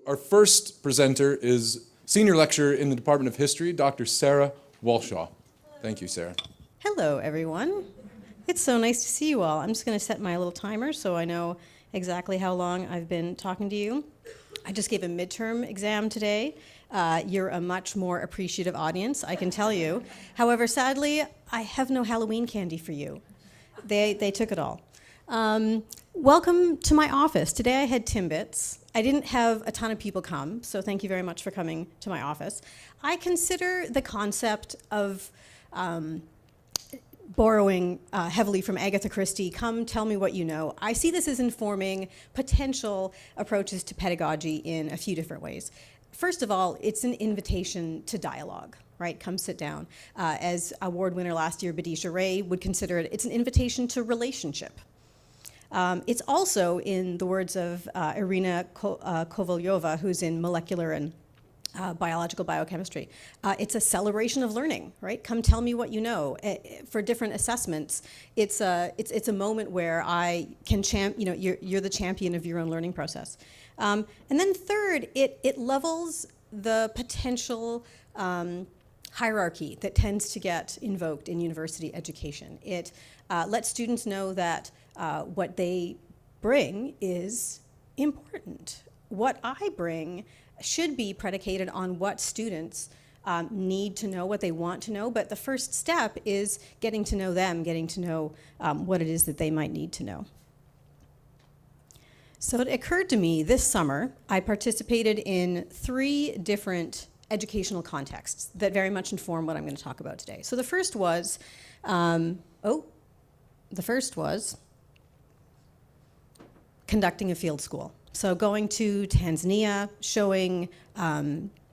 Our first presenter is Senior Lecturer in the Department of History, Dr. Sarah Walshaw. Thank you, Sarah. Hello, everyone. It's so nice to see you all. I'm just going to set my little timer so I know exactly how long I've been talking to you. I just gave a midterm exam today. You're a much more appreciative audience, I can tell you. However, sadly, I have no Halloween candy for you. They took it all. Welcome to my office. Today I had Timbits. I didn't have a ton of people come, so thank you very much for coming to my office. I consider the concept of borrowing heavily from Agatha Christie, come tell me what you know. I see this as informing potential approaches to pedagogy in a few different ways. First of all, it's an invitation to dialogue, right? Come sit down. As award winner last year, Badisha Ray would consider it, it's an invitation to relationship. It's also, in the words of Irina Kovalyova, who's in molecular and biological biochemistry, it's a celebration of learning, right? Come tell me what you know. For different assessments, it's a moment where I can you're the champion of your own learning process. And then third, it levels the potential hierarchy that tends to get invoked in university education. It lets students know that what they bring is important. What I bring should be predicated on what students need to know, what they want to know, but the first step is getting to know them, getting to know what it is that they might need to know. So it occurred to me this summer, I participated in 3 different educational contexts that very much inform what I'm going to talk about today. So the first was, conducting a field school. So going to Tanzania, showing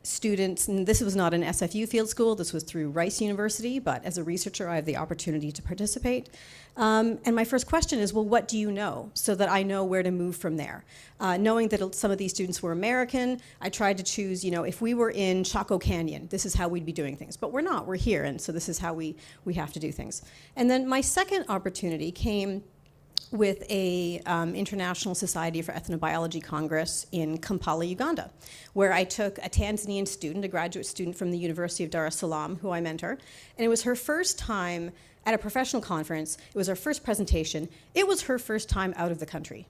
students, and this was not an SFU field school, this was through Rice University, but as a researcher I have the opportunity to participate. And my first question is, well, what do you know? So that I know where to move from there. Knowing that some of these students were American, I tried to choose, if we were in Chaco Canyon, this is how we'd be doing things. But we're not, we're here, and so this is how we have to do things. And then my second opportunity came with a International Society for Ethnobiology Congress in Kampala, Uganda, where I took a Tanzanian student, a graduate student from the University of Dar es Salaam, who I mentor, and it was her first time at a professional conference. It was her first presentation. It was her first time out of the country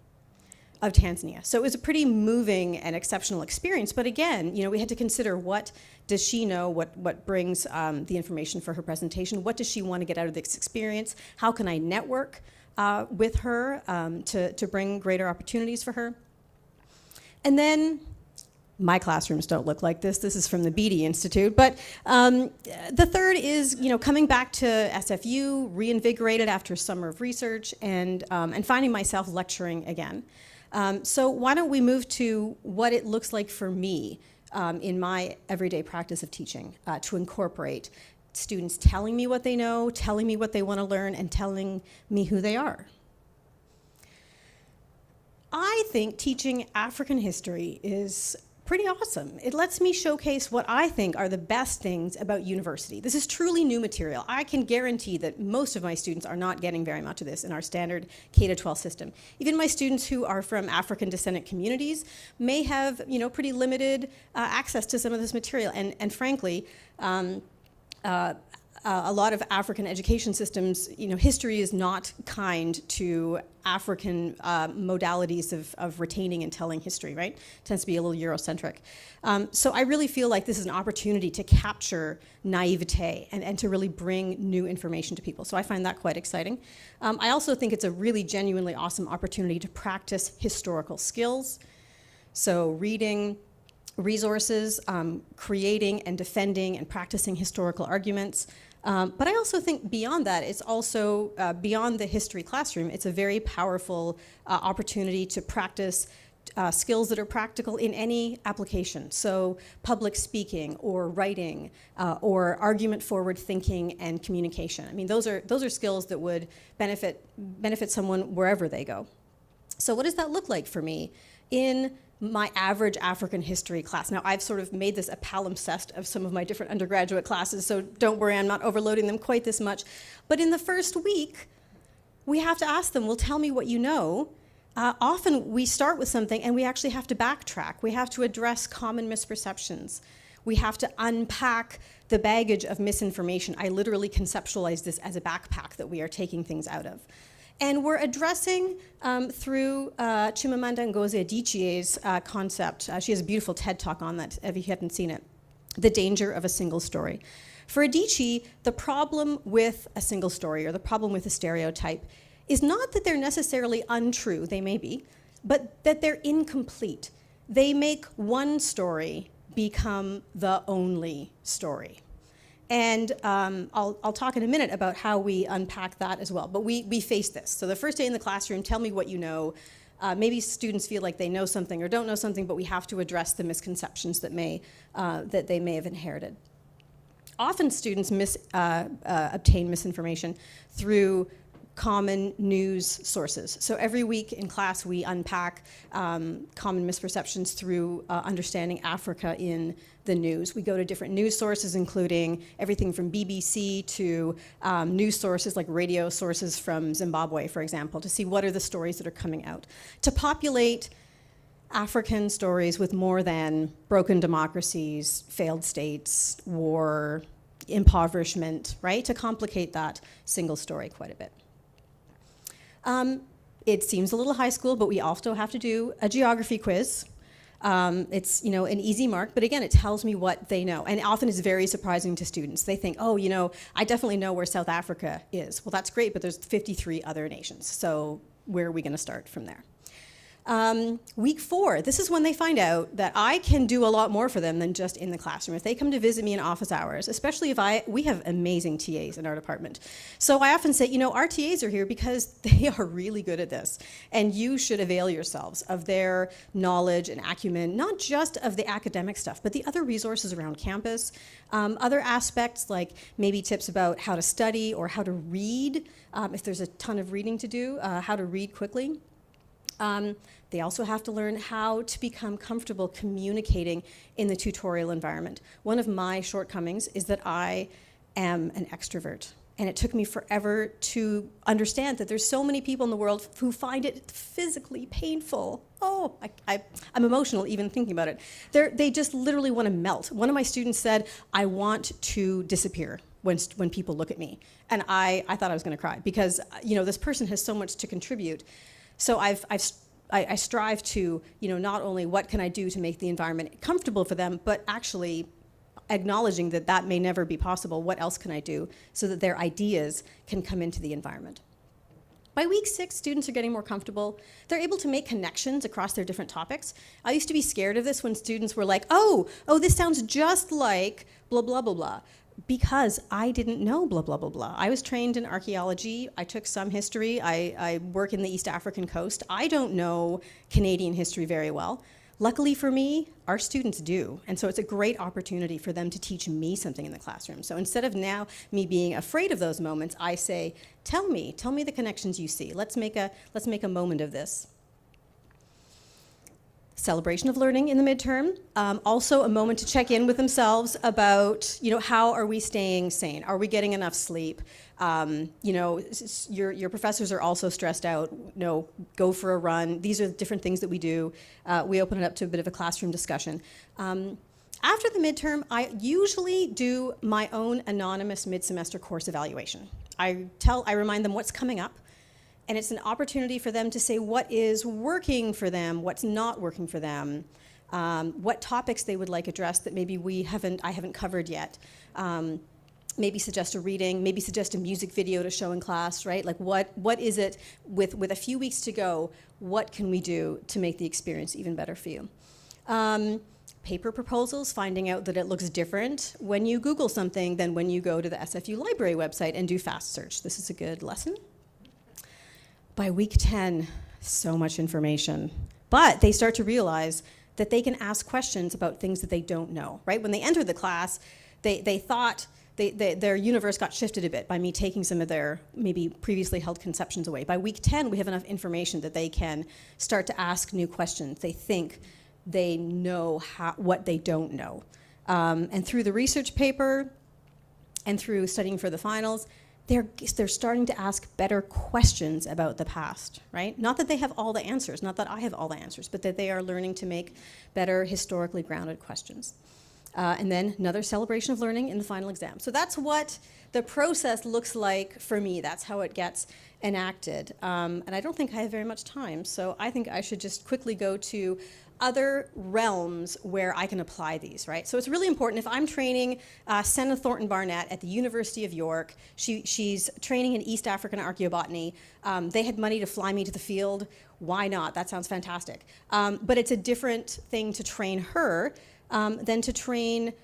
of Tanzania. So it was a pretty moving and exceptional experience, but again, we had to consider, what does she know, what brings the information for her presentation, what does she want to get out of this experience, how can I network with her to bring greater opportunities for her. And then, my classrooms don't look like this. This is from the Beatty Institute. But the third is, coming back to SFU, reinvigorated after a summer of research, and finding myself lecturing again. So why don't we move to what it looks like for me in my everyday practice of teaching to incorporate students telling me what they know, telling me what they want to learn, and telling me who they are. I think teaching African history is pretty awesome. It lets me showcase what I think are the best things about university. This is truly new material. I can guarantee that most of my students are not getting very much of this in our standard K-12 system. Even my students who are from African descendant communities may have, pretty limited access to some of this material. And frankly, a lot of African education systems, history is not kind to African modalities of retaining and telling history, right? It tends to be a little Eurocentric. So I really feel like this is an opportunity to capture naivete and to really bring new information to people. So I find that quite exciting. I also think it's a really genuinely awesome opportunity to practice historical skills. So reading resources, creating and defending and practicing historical arguments. But I also think beyond that, it's also, beyond the history classroom, it's a very powerful opportunity to practice skills that are practical in any application. So public speaking or writing or argument-forward thinking and communication. I mean, those are skills that would benefit someone wherever they go. So what does that look like for me in my average African history class? Now, I've sort of made this a palimpsest of some of my different undergraduate classes, so don't worry, I'm not overloading them quite this much. But in the first week, we have to ask them, well, tell me what you know, often we start with something and we actually have to backtrack. We have to address common misperceptions. We have to unpack the baggage of misinformation. I literally conceptualize this as a backpack that we are taking things out of. And we're addressing through Chimamanda Ngozi Adichie's concept. She has a beautiful TED Talk on that, if you haven't seen it. The danger of a single story. For Adichie, the problem with a single story or the problem with a stereotype is not that they're necessarily untrue, they may be, but that they're incomplete. They make one story become the only story. And I'll talk in a minute about how we unpack that as well. But we face this. So the first day in the classroom, tell me what you know. Maybe students feel like they know something or don't know something, but we have to address the misconceptions that they may have inherited. Often students obtain misinformation through common news sources. So every week in class we unpack common misperceptions through understanding Africa in the news. We go to different news sources, including everything from BBC to news sources like radio sources from Zimbabwe, for example, to see what are the stories that are coming out. To populate African stories with more than broken democracies, failed states, war, impoverishment, right? To complicate that single story quite a bit. It seems a little high school, but we also have to do a geography quiz. It's an easy mark, but again, it tells me what they know. And often it's very surprising to students. They think, oh, I definitely know where South Africa is. Well, that's great, but there's 53 other nations. So where are we going to start from there? Week 4, this is when they find out that I can do a lot more for them than just in the classroom. If they come to visit me in office hours, especially if we have amazing TAs in our department. So I often say, our TAs are here because they are really good at this. And you should avail yourselves of their knowledge and acumen, not just of the academic stuff, but the other resources around campus, other aspects like maybe tips about how to study or how to read, if there's a ton of reading to do, how to read quickly. They also have to learn how to become comfortable communicating in the tutorial environment. One of my shortcomings is that I am an extrovert. And it took me forever to understand that there's so many people in the world who find it physically painful. Oh, I'm emotional even thinking about it. They just literally want to melt. One of my students said, I want to disappear when people look at me. And I thought I was going to cry because, this person has so much to contribute. So I strive to, not only what can I do to make the environment comfortable for them, but actually acknowledging that may never be possible. What else can I do so that their ideas can come into the environment? By week 6, students are getting more comfortable. They're able to make connections across their different topics. I used to be scared of this when students were like, oh, this sounds just like blah, blah, blah, blah. Because I didn't know blah, blah, blah, blah. I was trained in archaeology. I took some history. I work in the East African coast. I don't know Canadian history very well. Luckily for me, our students do. And so it's a great opportunity for them to teach me something in the classroom. So instead of now me being afraid of those moments, I say, tell me the connections you see. Let's make a moment of this. Celebration of learning in the midterm. Also a moment to check in with themselves about, how are we staying sane? Are we getting enough sleep? Your professors are also stressed out. Go for a run. These are the different things that we do. We open it up to a bit of a classroom discussion. After the midterm, I usually do my own anonymous mid-semester course evaluation. I remind them what's coming up. And it's an opportunity for them to say what is working for them, what's not working for them, what topics they would like addressed that maybe I haven't covered yet. Maybe suggest a reading, maybe suggest a music video to show in class, right? Like what is it, with a few weeks to go, what can we do to make the experience even better for you? Paper proposals, finding out that it looks different when you Google something than when you go to the SFU library website and do fast search. This is a good lesson. By week 10, so much information. But they start to realize that they can ask questions about things that they don't know, right? When they entered the class, they thought their universe got shifted a bit by me taking some of their maybe previously held conceptions away. By week 10, we have enough information that they can start to ask new questions. They think they know what they don't know. And through the research paper and through studying for the finals, they're starting to ask better questions about the past, right? Not that they have all the answers, not that I have all the answers, but that they are learning to make better historically grounded questions. And then another celebration of learning in the final exam. So that's what the process looks like for me. That's how it gets enacted. And I don't think I have very much time, so I think I should just quickly go to other realms where I can apply these, right? So it's really important. If I'm training Senna Thornton Barnett at the University of York, she's training in East African archaeobotany. They had money to fly me to the field. Why not? That sounds fantastic. But it's a different thing to train her than to train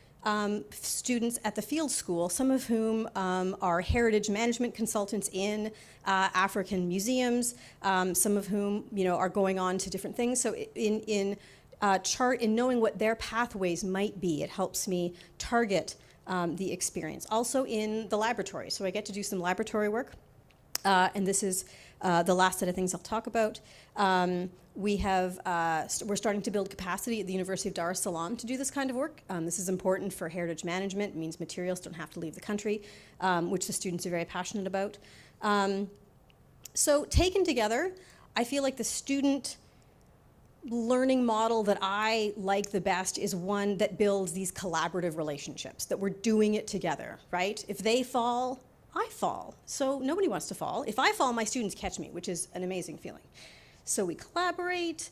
students at the field school, some of whom are heritage management consultants in African museums, some of whom are going on to different things. So in knowing what their pathways might be, it helps me target the experience. Also in the laboratory, so I get to do some laboratory work, and this is the last set of things I'll talk about. We're starting to build capacity at the University of Dar es Salaam to do this kind of work. This is important for heritage management. It means materials don't have to leave the country, which the students are very passionate about. So taken together, I feel like the student learning model that I like the best is one that builds these collaborative relationships, that we're doing it together, right? If they fall, I fall. So nobody wants to fall. If I fall, my students catch me, which is an amazing feeling. So we collaborate.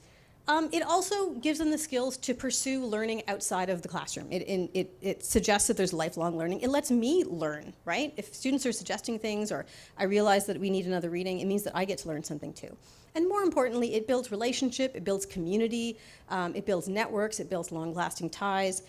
It also gives them the skills to pursue learning outside of the classroom. It suggests that there's lifelong learning. It lets me learn, right? If students are suggesting things or I realize that we need another reading, it means that I get to learn something too. And more importantly, it builds relationship, it builds community, it builds networks, it builds long-lasting ties,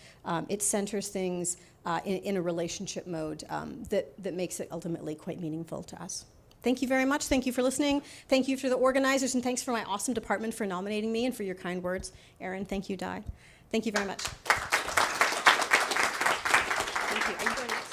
it centers things in a relationship mode that makes it ultimately quite meaningful to us. Thank you very much. Thank you for listening. Thank you to the organizers, and thanks for my awesome department for nominating me and for your kind words. Erin, thank you, Di. Thank you very much. Thank you. Are you going to